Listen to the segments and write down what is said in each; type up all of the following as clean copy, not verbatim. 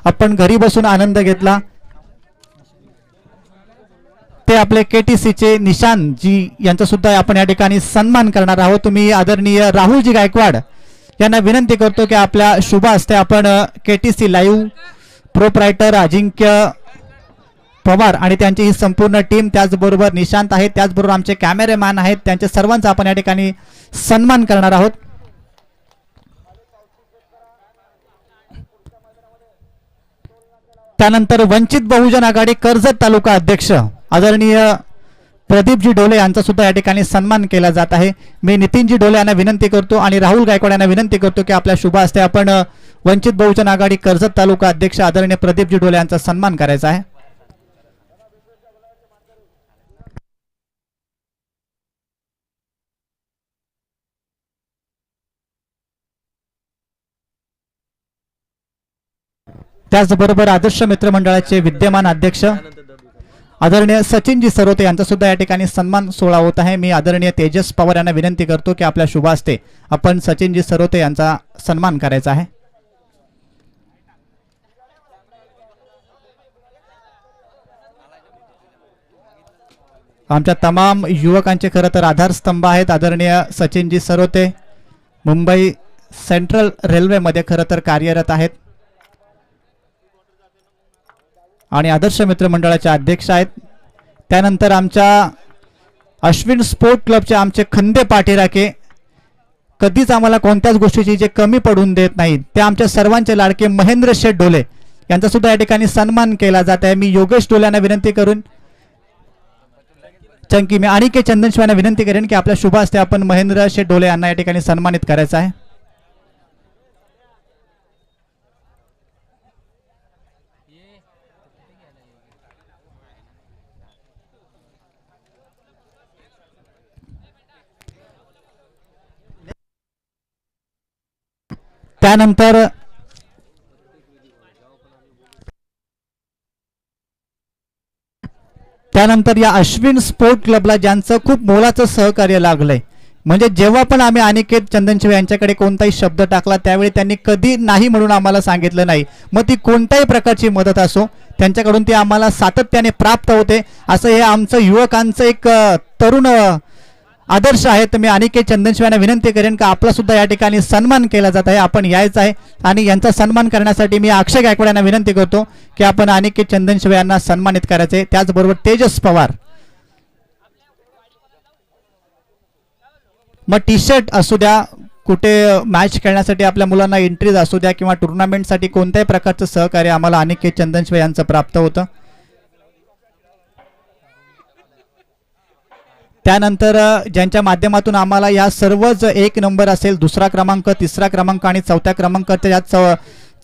आपण घरी बसून आनंद घेतला ते आपले KTC चे निशांत जी यांचा सुद्धा आपण या ठिकाणी सन्मान करणार आहोत। तुम्ही आदरणीय राहुलजी गायकवाड यांना विनंती करतो की आपल्या शुभ हस्ते आपण KTC लाईव्ह प्रोप्रायटर अजिंक्य पवार आणि त्यांची ही संपूर्ण टीम, त्याचबरोबर निशांत आहेत, त्याचबरोबर आमचे कॅमेरामॅन आहेत, त्यांच्या सर्वांचा आपण या ठिकाणी सन्मान करणार आहोत। त्यानंतर वंचित बहुजन आघाडी कर्जत तालुका अध्यक्ष आदरणीय प्रदीपजी डोले यांचा सुद्धा या ठिकाणी सन्मान केला जात आहे। मी नितीनजी डोले यांना विनंती करतो आणि राहुल गायकवाड यांना विनंती करतो की आपल्या शुभ हस्ते आपण वंचित बहुजन आघाडी कर्जत तालुका अध्यक्ष आदरणीय प्रदीपजी डोले यांचा सन्मान करायचा आहे। त्याचबरोबर आदर्श मित्र मंडळाचे विद्यमान अध्यक्ष आदरणीय सचिनजी सरोते यांचा सुद्धा या ठिकाणी सन्मान सोहळा होत आहे। मी आदरणीय तेजस पवार यांना विनंती करतो की आपल्या शुभ हस्ते आपण सचिनजी सरोते यांचा सन्मान करायचा आहे। आमच्या तमाम युवकांचे खरं तर आधारस्तंभ आहेत आदरणीय सचिनजी सरोते, मुंबई सेंट्रल रेल्वेमध्ये खरं तर कार्यरत आहेत आणि आदर्श मित्र मंडळाचे अध्यक्ष आहेत। त्यानंतर आमच्या अश्विन स्पोर्ट क्लबचे आमचे खंदे पाठीराखे कधीच आम्हाला कोणत्याच गोष्टीची जे कमी पडून देत नाहीत ते आमच्या सर्वांचे लाडके महेंद्र शेठ डोले यांचा सुद्धा या ठिकाणी सन्मान केला जात आहे। मी योगेश डोले यांना विनंती करून चंकी मी आणि के चंदनशिव यांना विनंती करेन की आपल्या शुभ हस्ते आपण महेंद्र शेठ डोले यांना या ठिकाणी सन्मानित करायचं आहे। त्यानंतर या अश्विन स्पोर्ट क्लबला ज्यांचं खूप मोलाचं सहकार्य लागलंय, म्हणजे जेव्हा पण आम्ही अनिकेत चंदनशिव यांच्याकडे कोणताही शब्द टाकला त्यावेळी त्यांनी कधी नाही म्हणून आम्हाला सांगितलं नाही। मग ती कोणत्याही प्रकारची मदत असो त्यांच्याकडून ती आम्हाला सातत्याने प्राप्त होते। असं हे आमचं युवकांचं एक तरुण आदर्श आहे। तर मी अनिकेत चंदनशिव यांना विनंती करेन की आपला सुद्धा या ठिकाणी सन्मान केला जात आहे, आपण यायचं आहे आणि यांचा सन्मान करण्यासाठी मी अक्षय गायकवाड यांना विनंती करतो की आपण अनिकेत चंदनशिव यांना सन्मानित करायचे। त्याचबरोबर तेजस पवार, मग टी शर्ट असू द्या, कुठे मॅच खेळण्यासाठी आपल्या मुलांना एंट्रीज असू द्या किंवा टुर्नामेंटसाठी कोणत्याही प्रकारचं सहकार्य आम्हाला अनिकेत चंदनशिव यांचं प्राप्त होतं। त्यानंतर ज्यांच्या माध्यमातून आम्हाला या सर्वच एक नंबर असेल, दुसरा क्रमांक, तिसरा क्रमांक आणि चौथ्या क्रमांकाच्या या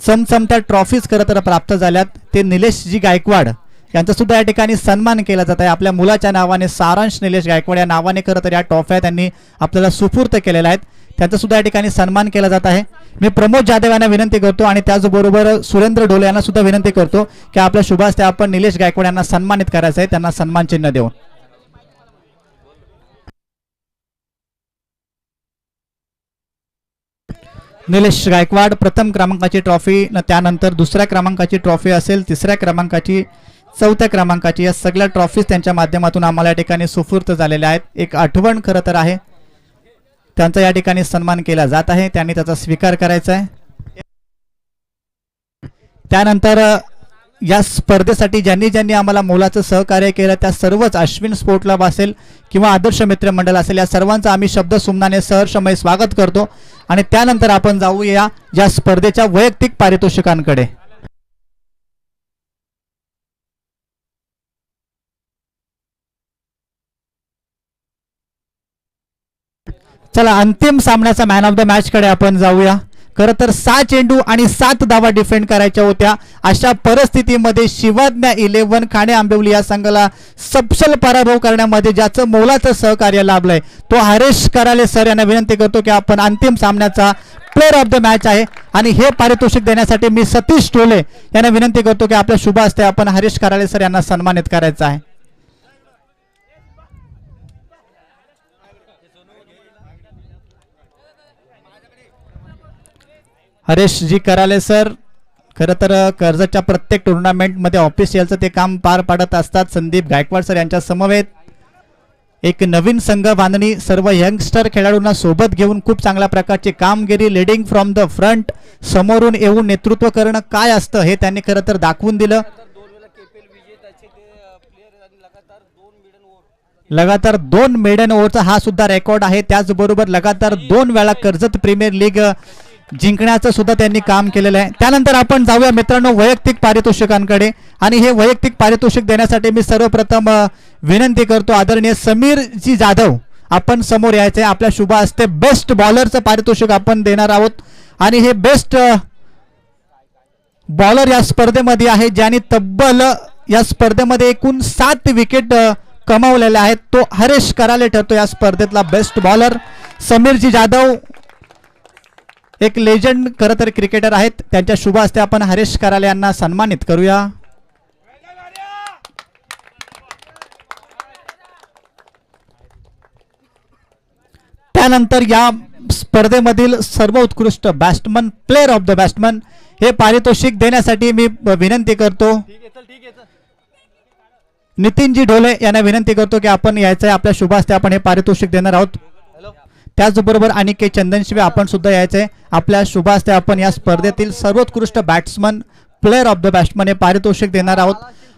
चमचमत्या ट्रॉफीज खरं तर प्राप्त झाल्यात ते निलेशजी गायकवाड यांचा सुद्धा या ठिकाणी सन्मान केला जात आहे। आपल्या मुलाच्या नावाने सारांश निलेश गायकवाड या नावाने खरं तर या ट्रॉफ्या त्यांनी आपल्याला सुपूर्त केलेल्या आहेत, त्यांचा सुद्धा या ठिकाणी सन्मान केला जात आहे। मी प्रमोद जाधव यांना विनंती करतो आणि त्याचबरोबर सुरेंद्र डोले यांना सुद्धा विनंती करतो की आपल्या शुभ हस्ते आपण निलेश गायकवाड यांना सन्मानित करायचं आहे, त्यांना सन्मान चिन्ह देऊन। निलेश गायकवाड प्रथम क्रमांकाची ट्रॉफी, त्यानंतर दुसऱ्या क्रमांकाची ट्रॉफी असेल, तिसऱ्या क्रमांकाची, चौथ्या क्रमांकाची, या सगळ्या ट्रॉफीज त्यांच्या माध्यमातून आम्हाला या ठिकाणी सुपूर्त झालेल्या आहेत। एक आठवण खरं तर आहे, त्यांचा या ठिकाणी सन्मान केला जात आहे, त्यांनी त्याचा स्वीकार करायचा आहे। त्यानंतर या स्पर्धेसाठी ज्यांनी ज्यांनी आम्हाला मोलाचं सहकार्य केलं त्या सर्वच अश्विन स्पोर्ट क्लब असेल किंवा आदर्श मित्र मंडळ असेल या सर्वांचं आम्ही शब्द सुमनाने सहर्षमय स्वागत करतो आणि त्यानंतर आपण जाऊया या स्पर्धेच्या वैयक्तिक पारितोषिकांकडे। चला अंतिम सामन्याचा मॅन ऑफ द मॅच कडे आपण जाऊया। खरं तर 6 चेंडू आणि 7 धावा डिफेंड करायच्या होत्या, अशा परिस्थितीमध्ये शिवाज्ञा 11 खाणे आंबिवली या संघाला सपशेल पराभव करण्यामध्ये ज्याचं मोलाचं सहकार्य लाभलंय तो हरेश कराले सर यांना विनंती करतो की आपण अंतिम सामन्याचा प्लेअर ऑफ द मॅच आहे आणि हे पारितोषिक देण्यासाठी मी सतीश टोले यांना विनंती करतो की आपल्या शुभ हस्ते आपण हरेश कराले सर यांना सन्मानित करायचं आहे। हरेश जी कराले सर खरं तर कर्जतच्या प्रत्येक टुर्नामेंटमध्ये ऑफिशियलचं ते काम पार पाडत असतात संदीप गायकवाड सर यांच्या समवेत. एक नवीन संघ बांधणी, सर्व यंगस्टर खेळाडूंना सोबत घेऊन खूप चांगल्या प्रकारची कामगिरी, लीडिंग फ्रॉम द फ्रंट, समोरून येऊन नेतृत्व करणं काय असतं हे त्यांनी खरं तर दाखवून दिलं. लगातार 2 मेडन ओव्हरचा हा सुद्धा रेकॉर्ड आहे. त्याचबरोबर लगातार 2 वेळा कर्जत प्रीमियर लीग जिंकण्याचं सुद्धा त्यांनी काम केलेलं आहे. त्यानंतर आपण जाऊया मित्रांनो वैयक्तिक पारितोषिकांकडे. आणि हे वैयक्तिक पारितोषिक देण्यासाठी मी सर्वप्रथम विनंती करतो आदरणीय समीरजी जाधव आपण समोर यायचे. आपल्या शुभ हस्ते बेस्ट बॉलरचं पारितोषिक आपण देणार आहोत. आणि हे बेस्ट बॉलर या स्पर्धेमध्ये आहे ज्यांनी तब्बल या स्पर्धेमध्ये एकूण 7 विकेट कमावलेले आहेत. तो हरेश कराले ठरतो या स्पर्धेतला बेस्ट बॉलर. समीरजी जाधव एक लेजंड खरं तर क्रिकेटर आहेत. त्यांच्या शुभ हस्ते आपण हरेश कराले यांना सन्मानित करूया. त्यानंतर या स्पर्धेमधील सर्वोत्कृष्ट batsman, player of the batsman हे पारितोषिक देण्यासाठी मी विनंती करतो नितीनजी ढोले यांना विनंती करतो की आपण यायचं आहे. आपल्या शुभ हस्ते आपण हे पारितोषिक देणार आहोत. त्याचबरोबर अनिकेत चंदनशिवे आपण सुद्धा यायचे. आपल्या शुभ हस्ते आपण या स्पर्धेतील सर्वोत्कृष्ट batsman, player of the batsman हे पारितोषिक देणार आहोत.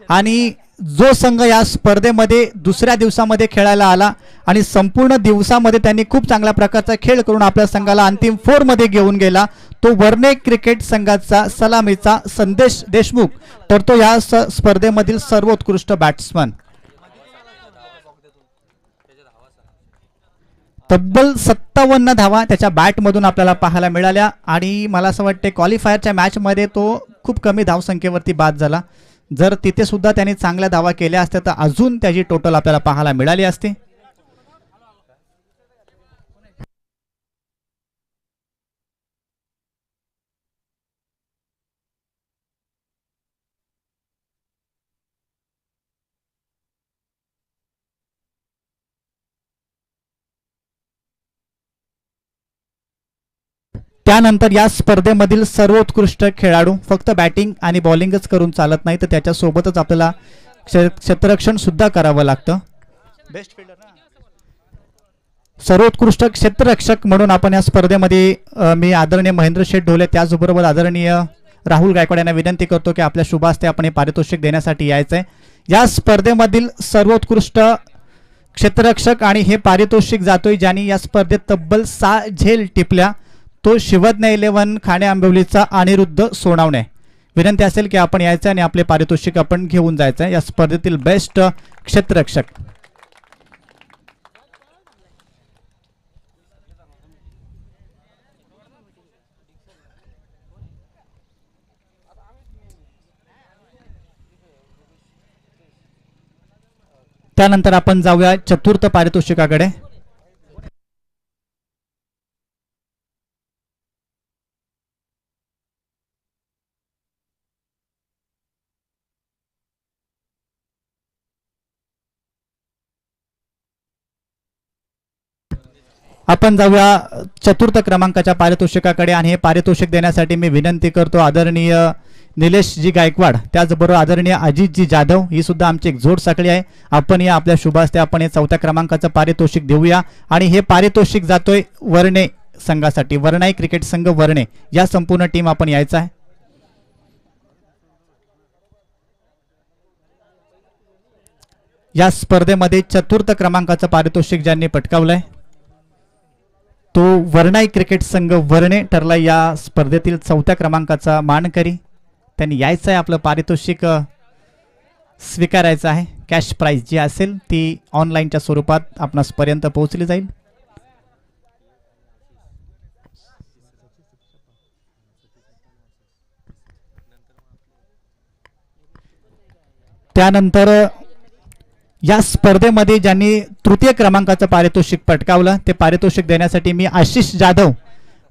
आणि जो संघ या स्पर्धेमध्ये दुसऱ्या दिवसामध्ये खेळायला आला आणि संपूर्ण दिवसामध्ये त्यांनी खूप चांगल्या प्रकारचा खेळ करून आपल्या संघाला अंतिम 4 मध्ये घेऊन गेला तो वर्णे क्रिकेट संघाचा सलामीचा संदेश देशमुख तर तो या स्पर्धेमधील सर्वोत्कृष्ट बॅट्समन. तब्बल 57 धावा त्याच्या बॅटमधून आपल्याला पाहायला मिळाल्या. आणि मला असं वाटते क्वालिफायरच्या मॅचमध्ये तो खूप कमी धावसंख्येवरती बाद झाला. जर तिथे सुद्धा त्यांनी चांगल्या धावा केल्या असत्या तर अजून त्याची टोटल आपल्याला पाहायला मिळाली असती. त्यानंतर या स्पर्धेमधील सर्वोत्कृष्ट खेळाडू फक्त बॅटिंग आणि बॉलिंगच करून चालत नाही तर त्याच्यासोबतच आपल्याला क्षेत्ररक्षण सुद्धा करावं लागतं. बेस्ट फिल्डर ना, सर्वोत्कृष्ट क्षेत्ररक्षक म्हणून आपण या स्पर्धेमध्ये मी आदरणीय महेंद्र शेठ ढोले त्याचबरोबर आदरणीय राहुल गायकवाड यांना विनंती करतो की आपल्या शुभ हस्ते आपण हे पारितोषिक देण्यासाठी यायचं आहे. या स्पर्धेमधील सर्वोत्कृष्ट क्षेत्ररक्षक आणि हे पारितोषिक जातोय ज्यांनी या स्पर्धेत तब्बल 6 झेल टिपल्या तो शिवज्ञ 11 खाणे आंबिवलीचा अनिरुद्ध सोनावणे. विनंती असेल की आपण यायचं आणि आपले पारितोषिक आपण घेऊन जायचं या स्पर्धेतील बेस्ट क्षेत्ररक्षक. त्यानंतर आपण जाऊया चतुर्थ पारितोषिकाकडे. आपण जाऊया चतुर्थ क्रमांकाच्या पारितोषिकाकडे आणि हे पारितोषिक देण्यासाठी मी विनंती करतो आदरणीय निलेशजी गायकवाड त्याचबरोबर आदरणीय अजितजी जाधव ही सुद्धा आमची एक जोड साखळी आहे. आपण या आपल्या शुभ हस्ते आपण हे 4थ्या क्रमांकाचं पारितोषिक देऊया. आणि हे पारितोषिक जातोय वर्णे संघासाठी. वर्णाई क्रिकेट संघ वर्णे या संपूर्ण टीम आपण यायचं आहे. या स्पर्धेमध्ये चतुर्थ क्रमांकाचं पारितोषिक ज्यांनी पटकावलंय तो वर्णाई क्रिकेट संघ वर्णे ठरला या स्पर्धेतील 4थ्या क्रमांकाचा मानकरी. त्यांनी यायचं आहे, आपलं पारितोषिक स्वीकारायचं आहे. कॅश प्राइज जी असेल ती ऑनलाईनच्या स्वरूपात आपणासपर्यंत पोहोचली जाईल. त्यानंतर या स्पर्धेमध्ये ज्यांनी तृतीय क्रमांकाचं पारितोषिक पटकावलं ते पारितोषिक देण्यासाठी मी आशिष जाधव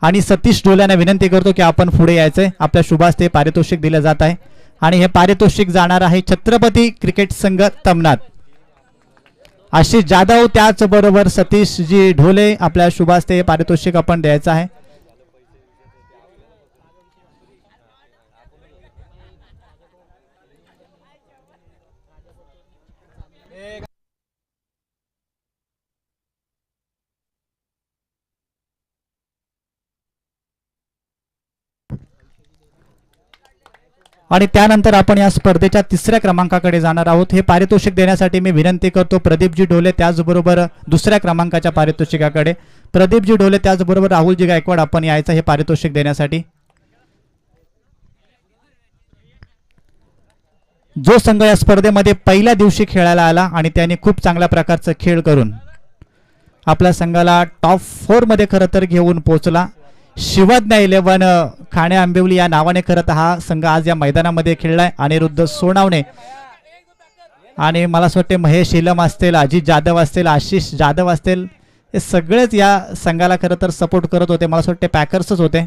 आणि सतीश ढोले यांना विनंती करतो की आपण पुढे यायचंय. आपल्या शुभ हस्ते पारितोषिक दिलं जात आहे आणि हे पारितोषिक जाणार आहे छत्रपती क्रिकेट संघ तमनाथ. आशिष जाधव त्याचबरोबर सतीशजी ढोले आपल्या शुभ हस्ते हे पारितोषिक आपण द्यायचं आहे. आणि त्यानंतर आपण या स्पर्धेच्या तिसऱ्या क्रमांकाकडे जाणार आहोत. हे पारितोषिक देण्यासाठी मी विनंती करतो प्रदीपजी ढोले, त्याचबरोबर दुसऱ्या क्रमांकाच्या पारितोषिकाकडे प्रदीपजी ढोले, त्याचबरोबर राहुलजी गायकवाड आपण यायचं हे पारितोषिक देण्यासाठी. जो संघ या स्पर्धेमध्ये पहिल्या दिवशी खेळायला आला आणि त्याने खूप चांगल्या प्रकारचा खेळ करून आपल्या संघाला टॉप 4 मध्ये खरं तर घेऊन पोहोचला. शिवज्ञ 11 खाणे आंबिवली या नावाने खरं तर हा संघ आज या मैदानामध्ये खेळलाय. अनिरुद्ध सोनावणे आणि मला असं वाटते महेश इलम असतील, अजित जाधव असतील, आशिष जाधव असतील, हे सगळेच या संघाला खरं तर सपोर्ट करत होते. मला असं वाटते पॅकर्सच होते.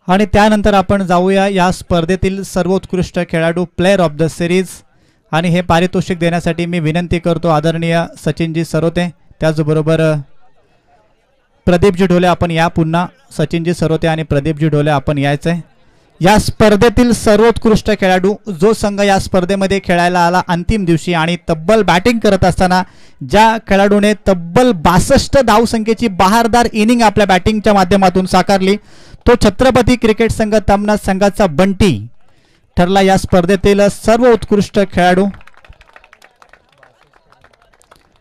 आणि त्यानंतर आपण जाऊया या स्पर्धेतील सर्वोत्कृष्ट खेळाडू प्लेयर ऑफ द सिरीज. आणि हे पारितोषिक देण्यासाठी मी विनंती करतो आदरणीय सचिनजी सरोते, त्याचबरोबर प्रदीपजी ढोले आपण या. पुन्हा सचिनजी सरोते आणि प्रदीपजी ढोले आपण यायचंय. या स्पर्धेतील सर्वोत्कृष्ट खेळाडू जो संघ या स्पर्धेमध्ये खेळायला आला अंतिम दिवशी आणि तब्बल बॅटिंग करत असताना ज्या खेळाडूने तब्बल 62 धावसंख्येची बहारदार इनिंग आपल्या बॅटिंगच्या माध्यमातून साकारली तो छत्रपती क्रिकेट संघ तमना संघाचा बंटी ठरला या स्पर्धेतील सर्वोत्कृष्ट खेळाडू.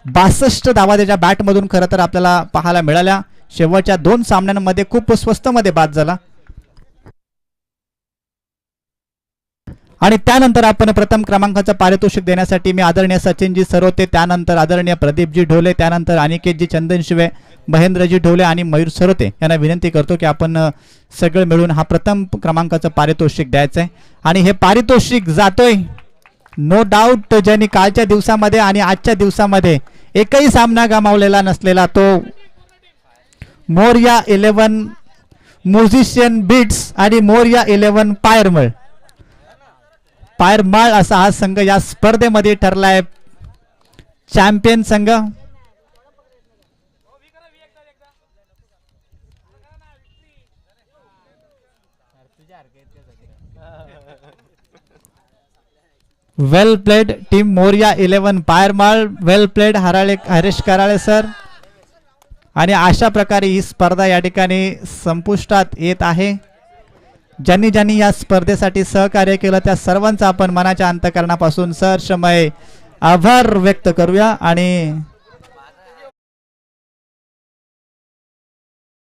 62 धावा त्याच्या बॅटमधून खरं तर आपल्याला पाहायला मिळाल्या. शेवटच्या 2 सामन्यांमध्ये खूप स्वस्त मध्ये बाद झाला. आणि त्यानंतर आपण प्रथम क्रमांकाचं पारितोषिक देण्यासाठी मी आदरणीय सचिनजी सरोते, त्यानंतर आदरणीय प्रदीपजी ढोले, त्यानंतर अनिकेतजी चंदनशिवे, महेंद्रजी ढोले आणि मयूर सरोते यांना विनंती करतो की आपण सगळे मिळून हा प्रथम क्रमांकाचं पारितोषिक द्यायचंय. आणि हे पारितोषिक जातोय नो डाऊट ज्यांनी कालच्या दिवसामध्ये आणि आजच्या दिवसामध्ये एकही सामना गमावलेला नसलेला तो मोरया 11 म्युझिशियन बीट्स आणि मोरया 11 पायरमाळ असा हा संघ या स्पर्धेमध्ये ठरलाय चॅम्पियन संघ. वेल प्लेड टीम मोरया 11 पायरमाळ, वेल प्लेड हरेश कराळे सर. आणि अशा प्रकारे ही स्पर्धा या ठिकाणी संपुष्टात येत आहे. ज्यांनी ज्यांनी या स्पर्धेसाठी सहकार्य केलं त्या सर्वांचा आपण मनाच्या अंतःकरणापासून सहर्षमय आभार व्यक्त करूया. आणि